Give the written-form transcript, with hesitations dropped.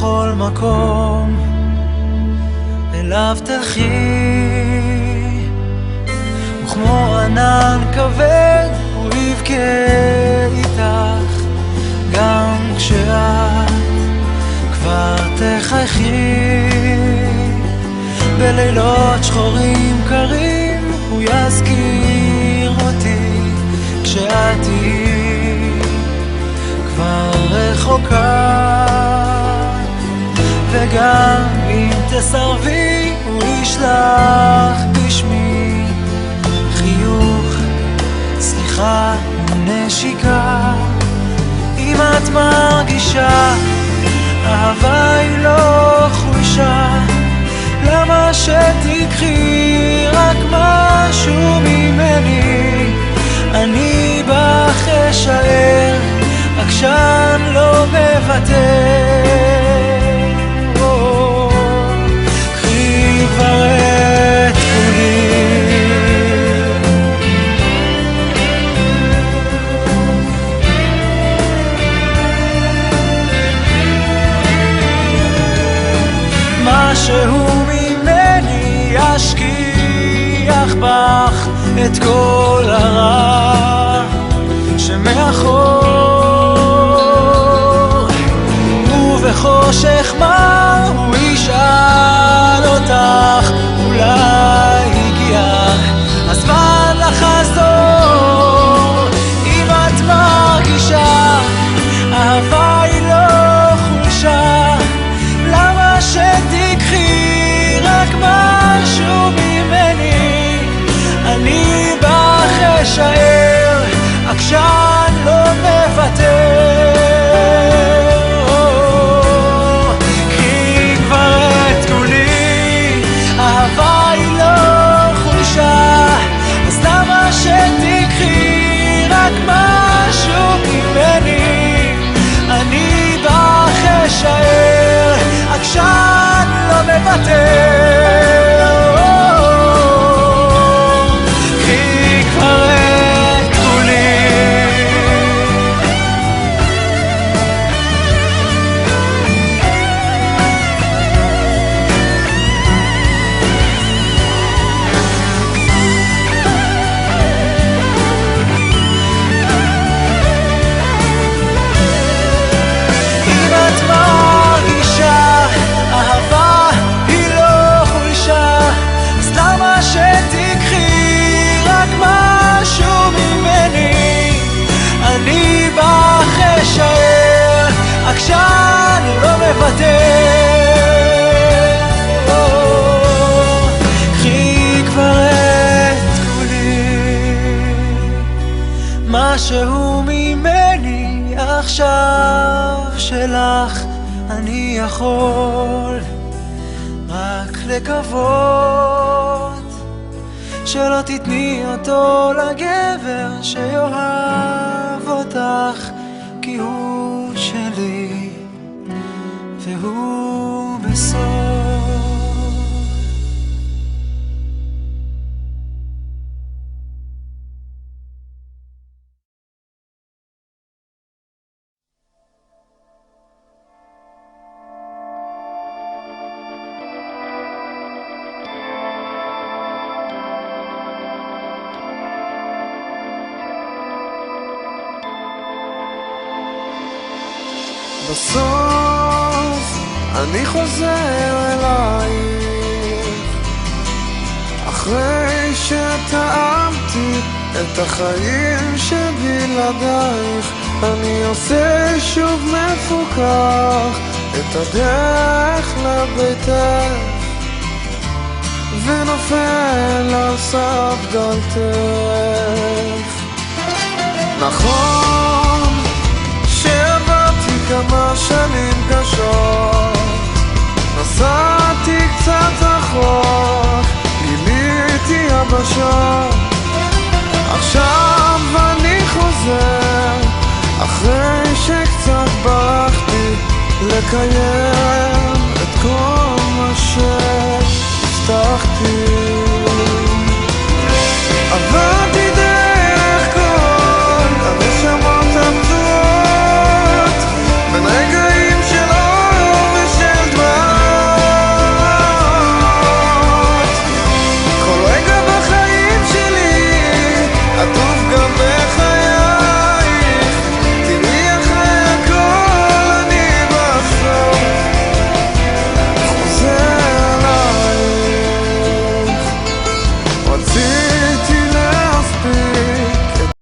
בכל מקום אליו תלכי, וכמו ענן כבד הוא יבכה איתך גם כשאת כבר תחייכי. בלילות שחורים קרים הוא יזכיר אותי כשאת תהיי כבר רחוקה, וגם אם תסרבי הוא ישלח בשמי חיוך, סליחה ונשיקה. אם את מרגישה אהבה היא לא חולשה, למה שתקחי רק משהו ממני? אני בך אשאר, עקשן לא מוותר. קחי כבר את כולי, משהו ממני ישכיח בך את כל הרע שמאחור, ובחושך מה הוא ישאל אותך, אולי הגיע הזמן לחזור. אם את מרגישה אהבה היא לא חולשה, למה שתקחי רק משהו ממני? אני בך אשאר, עקשן לא מוותר. קחי כבר את כולי, אהבה היא לא חולשה, אז למה שתקחי רק משהו ממני? אני בך אשאר, עקשן לא מוותר. קחי כבר את כולי, אם את מרגישה אהבה היא לא חולשה, אז למה שתקחי רק משהו ממני? אני בך אשאר, עקשן לא מוותר. קחי כבר את כולי, משהו ממני עכשיו שלך. אני יכול רק לקוות שלא תתני אותו לגבר שיאהב אותך, כי הוא שלי והוא בסוף. בסוף אני חוזר אלייך, אחרי שטעמתי את החיים שבלעדייך. אני עושה שוב מפוקח את הדרך לביתך, ונופל על סף דלתך. נכון כמה שנים קשות, נסעתי קצת רחוק, גיליתי יבשות. עכשיו אני חוזר, אחרי שקצת ברחתי, לקיים את כל מה שהבטחתי. אבל